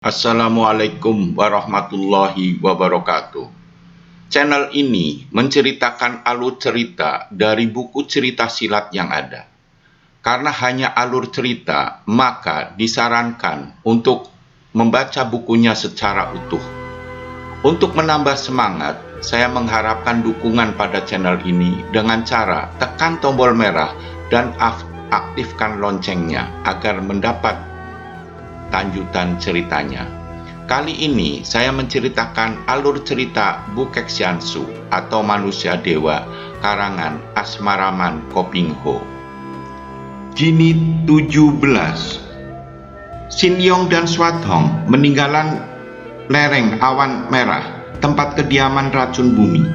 Assalamualaikum warahmatullahi wabarakatuh. Channel ini menceritakan alur cerita dari buku cerita silat yang ada. Karena hanya alur cerita, maka disarankan untuk membaca bukunya secara utuh. Untuk menambah semangat, saya mengharapkan dukungan pada channel ini dengan cara tekan tombol merah dan aktifkan loncengnya agar mendapat lanjutan ceritanya. Kali ini saya menceritakan alur cerita Bukek Xiansu atau Manusia Dewa karangan Asmaraman Kopingho. Jini 17. Sin Yong dan Swathong meninggalan lereng awan merah, tempat kediaman racun bumi,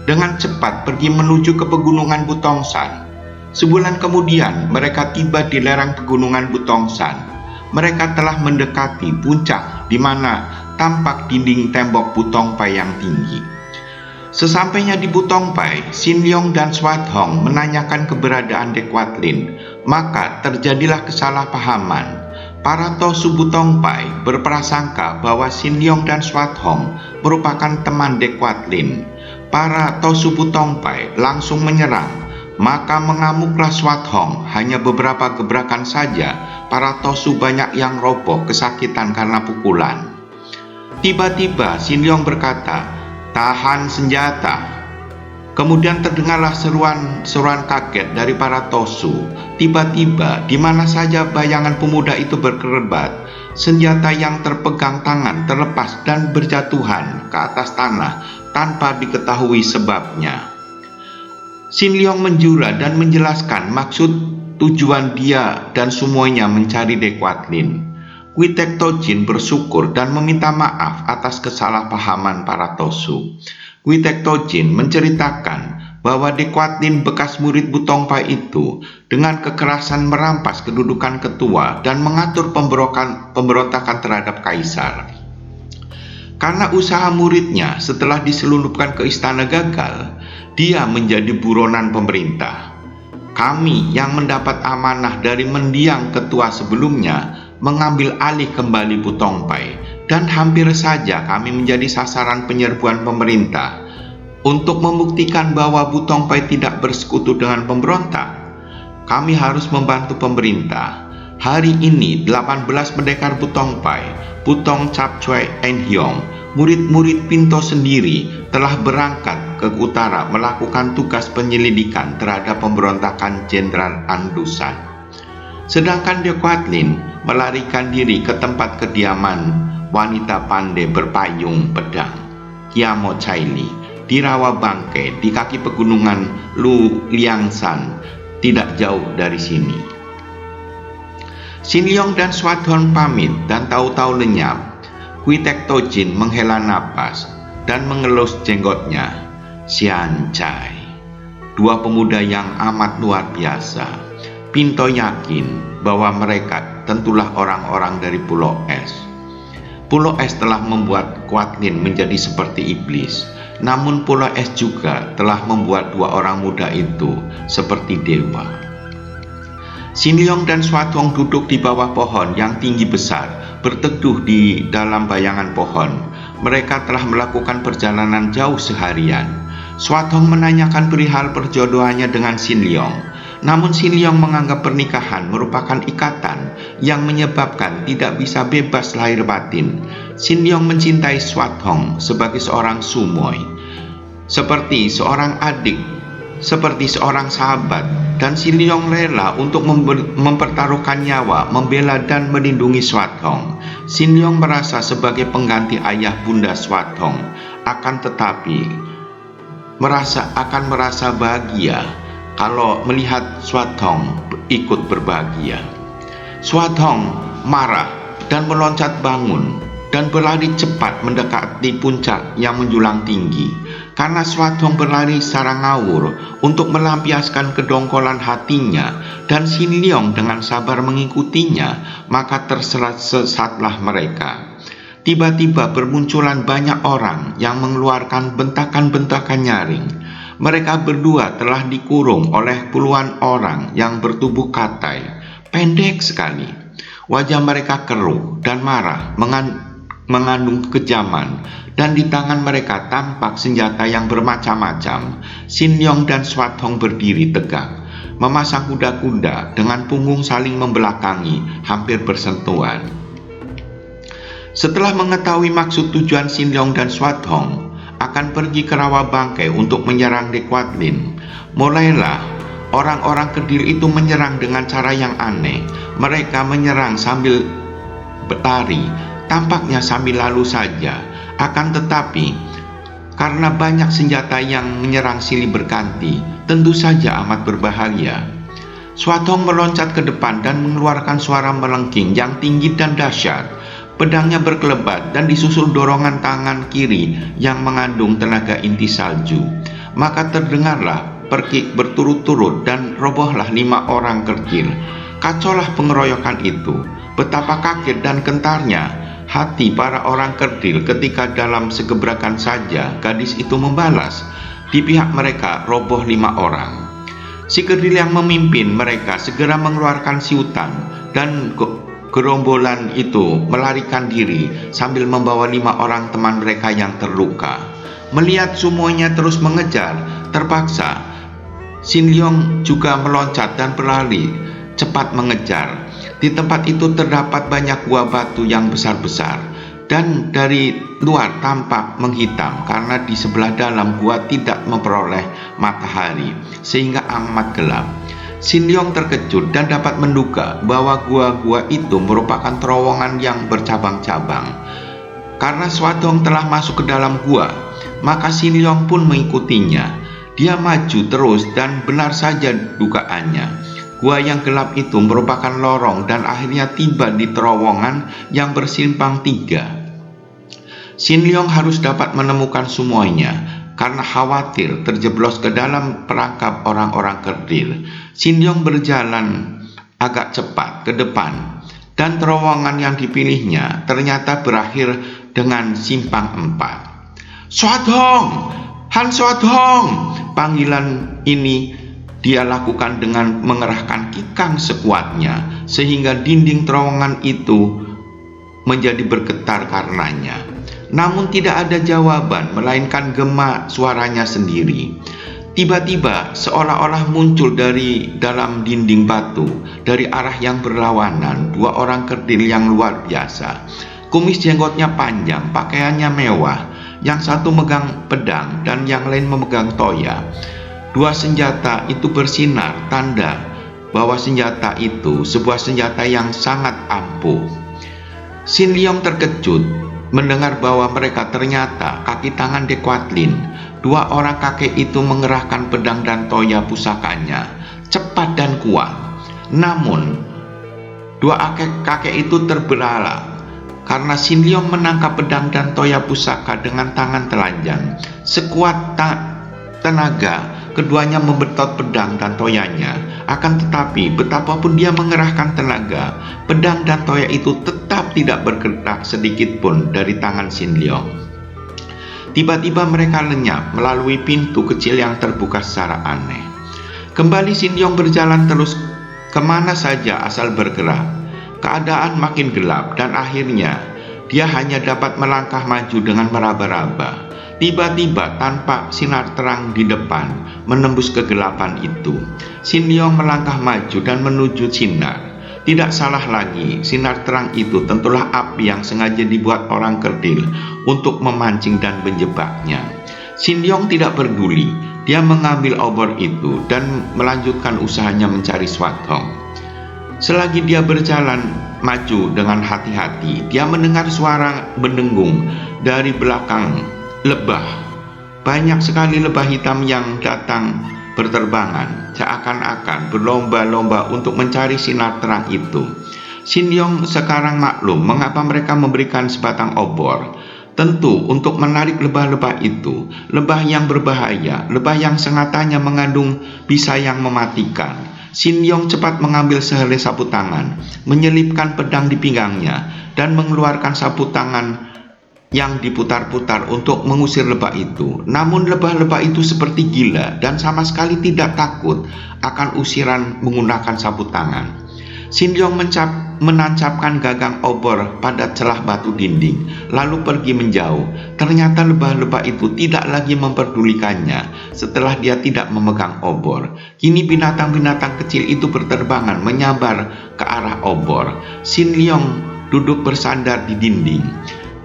dengan cepat pergi menuju ke pegunungan Butongsan. Sebulan kemudian mereka tiba di lereng pegunungan Butongsan. Mereka telah mendekati puncak di mana tampak dinding tembok Butongpai yang tinggi. Sesampainya di Butongpai, Sin Yong dan Swathong menanyakan keberadaan Dequatlin. Maka terjadilah kesalahpahaman. Para Tosu Butongpai berprasangka bahwa Sin Yong dan Swathong merupakan teman Dequatlin. Para Tosu Butongpai langsung menyerang. Maka mengamuklah Swathong. Hanya beberapa gebrakan saja, para Tosu banyak yang roboh kesakitan karena pukulan. Tiba-tiba Sin Yong berkata, "Tahan senjata." Kemudian terdengarlah seruan kaget dari para Tosu. Tiba-tiba di mana saja bayangan pemuda itu berkelebat, senjata yang terpegang tangan terlepas dan berjatuhan ke atas tanah tanpa diketahui sebabnya. Sin Yong menjura dan menjelaskan maksud tujuan dia dan semuanya mencari Dequatlin. Kwitek Tojin bersyukur dan meminta maaf atas kesalahpahaman para Tosu. Kwitek Tojin menceritakan bahwa Dequatlin bekas murid Butongpai itu dengan kekerasan merampas kedudukan ketua dan mengatur pemberontakan terhadap kaisar. Karena usaha muridnya setelah diselundupkan ke istana gagal, dia menjadi buronan pemerintah. Kami yang mendapat amanah dari mendiang ketua sebelumnya mengambil alih kembali Butongpai, dan hampir saja kami menjadi sasaran penyerbuan pemerintah. Untuk membuktikan bahwa Butongpai tidak bersekutu dengan pemberontak, kami harus membantu pemerintah. Hari ini 18 pendekar Butongpai, Butong Cap Choi En Hyong, murid-murid Pinto sendiri telah berangkat ke utara melakukan tugas penyelidikan terhadap pemberontakan Jenderal Andusan. Sedangkan Dequatlin melarikan diri ke tempat kediaman wanita pandai berpayung pedang, Kiamo Chaili, di rawa bangkai di kaki pegunungan Lu Liangsan, tidak jauh dari sini. Sin Yong dan Swathong pamit dan tahu-tahu lenyap. Kwitek Tojin menghela napas dan mengelus jenggotnya. Sian Chai, dua pemuda yang amat luar biasa. Pinto yakin bahwa mereka tentulah orang-orang dari Pulau Es. Pulau Es telah membuat Quatlin menjadi seperti iblis. Namun Pulau Es juga telah membuat dua orang muda itu seperti dewa. Sin Yong dan Swathong duduk di bawah pohon yang tinggi besar, berteduh di dalam bayangan pohon. Mereka telah melakukan perjalanan jauh seharian. Swathong menanyakan perihal perjodohannya dengan Sin Yong. Namun Sin Yong menganggap pernikahan merupakan ikatan yang menyebabkan tidak bisa bebas lahir batin. Sin Yong mencintai Swathong sebagai seorang sumoy, seperti seorang adik, seperti seorang sahabat, dan Sin Yong rela untuk mempertaruhkan nyawa, membela dan melindungi Swathong. Sin Yong merasa sebagai pengganti ayah bunda Swathong, akan tetapi akan merasa bahagia kalau melihat Swathong ikut berbahagia. Swathong marah dan meloncat bangun dan berlari cepat mendekati puncak yang menjulang tinggi. Karena Swathong berlari secara ngawur untuk melampiaskan kedongkolan hatinya, dan Sin Yong dengan sabar mengikutinya, maka tersesatlah mereka. Tiba-tiba bermunculan banyak orang yang mengeluarkan bentakan-bentakan nyaring. Mereka berdua telah dikurung oleh puluhan orang yang bertubuh katai, pendek sekali. Wajah mereka keruh dan marah mengandung kekejaman, dan di tangan mereka tampak senjata yang bermacam-macam. Shin Leong dan Swat Hong berdiri tegak, memasang kuda-kuda dengan punggung saling membelakangi, hampir bersentuhan. Setelah mengetahui maksud tujuan Shin Leong dan Swat Hong akan pergi ke rawa bangkai untuk menyerang De Quatlin, mulailah orang-orang kerdil itu menyerang dengan cara yang aneh. Mereka menyerang sambil bertari, tampaknya sambil lalu saja. Akan tetapi, karena banyak senjata yang menyerang silih berganti, tentu saja amat berbahaya. Swat Hong meloncat ke depan dan mengeluarkan suara melengking yang tinggi dan dahsyat. Pedangnya berkelebat dan disusul dorongan tangan kiri yang mengandung tenaga inti salju. Maka terdengarlah perkik berturut-turut dan robohlah 5 orang kerdil. Kacaulah pengeroyokan itu. Betapa kaget dan gentarnya hati para orang kerdil ketika dalam segebrakan saja gadis itu membalas. Di pihak mereka roboh 5 orang. Si kerdil yang memimpin mereka segera mengeluarkan siutan dan gerombolan itu melarikan diri sambil membawa 5 orang teman mereka yang terluka. Melihat semuanya terus mengejar, terpaksa Shin Leong juga meloncat dan berlari cepat mengejar. Di tempat itu terdapat banyak gua batu yang besar-besar dan dari luar tampak menghitam karena di sebelah dalam gua tidak memperoleh matahari sehingga amat gelap. Shin Leong terkejut dan dapat menduga bahwa gua-gua itu merupakan terowongan yang bercabang-cabang. Karena Swat Hong telah masuk ke dalam gua, maka Shin Leong pun mengikutinya. Dia maju terus dan benar saja dugaannya. Gua yang gelap itu merupakan lorong dan akhirnya tiba di terowongan yang bersimpang 3. Shin Leong harus dapat menemukan semuanya karena khawatir terjeblos ke dalam perangkap orang-orang kerdil. Shin Leong berjalan agak cepat ke depan dan terowongan yang dipilihnya ternyata berakhir dengan simpang 4. Swat Hong! Han Swat Hong! Panggilan ini dia lakukan dengan mengerahkan kikang sekuatnya sehingga dinding terowongan itu menjadi bergetar karenanya. Namun tidak ada jawaban melainkan gema suaranya sendiri. Tiba-tiba seolah-olah muncul dari dalam dinding batu dari arah yang berlawanan 2 orang kerdil yang luar biasa. Kumis jenggotnya panjang, pakaiannya mewah. Yang satu megang pedang dan yang lain memegang toya. 2 senjata itu bersinar, tanda bahwa senjata itu sebuah senjata yang sangat ampuh. Shin Leong terkejut mendengar bahwa mereka ternyata kaki tangan De Quatlin. 2 orang kakek itu mengerahkan pedang dan toya pusakanya, cepat dan kuat. Namun, 2 kakek itu terbelalak karena Shin Leong menangkap pedang dan toya pusaka dengan tangan telanjang. Sekuat tenaga, keduanya membetot pedang dan toyanya. Akan tetapi, betapapun dia mengerahkan tenaga, pedang dan toya itu tetap tidak bergerak sedikit pun dari tangan Shin Leong. Tiba-tiba mereka lenyap melalui pintu kecil yang terbuka secara aneh. Kembali Shin Leong berjalan terus kemana saja asal bergerak. Keadaan makin gelap dan akhirnya dia hanya dapat melangkah maju dengan meraba-raba. Tiba-tiba tampak sinar terang di depan menembus kegelapan itu. Shin Leong melangkah maju dan menuju sinar. Tidak salah lagi, sinar terang itu tentulah api yang sengaja dibuat orang kerdil untuk memancing dan menjebaknya. Shin Leong tidak peduli. Dia mengambil obor itu dan melanjutkan usahanya mencari Swat Hong. Selagi dia berjalan maju dengan hati-hati, dia mendengar suara mendengung dari belakang lebah. Banyak sekali lebah hitam yang datang berterbangan, seakan-akan berlomba-lomba untuk mencari sinar terang itu. Shin Leong sekarang maklum mengapa mereka memberikan sebatang obor. Tentu untuk menarik lebah-lebah itu, lebah yang berbahaya, lebah yang sengatanya mengandung bisa yang mematikan. Shin Leong cepat mengambil sehelai sapu tangan, menyelipkan pedang di pinggangnya, dan mengeluarkan sapu tangan yang diputar-putar untuk mengusir lebah itu. Namun lebah-lebah itu seperti gila dan sama sekali tidak takut akan usiran menggunakan sapu tangan. Sin Leong menancapkan gagang obor pada celah batu dinding, lalu pergi menjauh. Ternyata lebah-lebah itu tidak lagi memperdulikannya setelah dia tidak memegang obor. Kini binatang-binatang kecil itu berterbangan menyambar ke arah obor. Sin Leong duduk bersandar di dinding,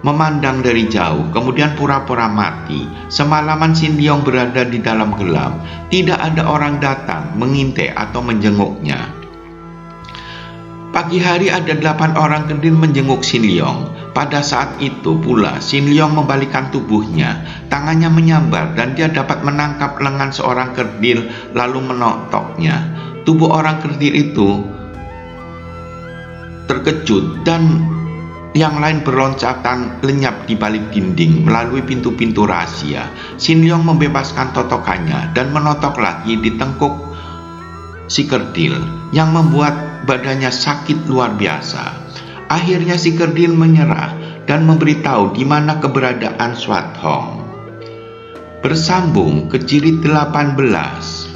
memandang dari jauh, kemudian pura-pura mati. Semalaman Sin Leong berada di dalam gelap. Tidak ada orang datang mengintai atau menjenguknya. Pagi hari ada 8 orang kerdil menjenguk Sin Leong. Pada saat itu pula Sin Leong membalikkan tubuhnya. Tangannya menyambar dan dia dapat menangkap lengan seorang kerdil lalu menotoknya. Tubuh orang kerdil itu terkejut dan yang lain berloncatan lenyap di balik dinding melalui pintu-pintu rahasia. Sin Leong membebaskan totokannya dan menotok lagi di tengkuk si kerdil yang membuat badannya sakit luar biasa. Akhirnya si kerdil menyerah dan memberitahu di mana keberadaan Swat Hong. Bersambung ke jilid 18.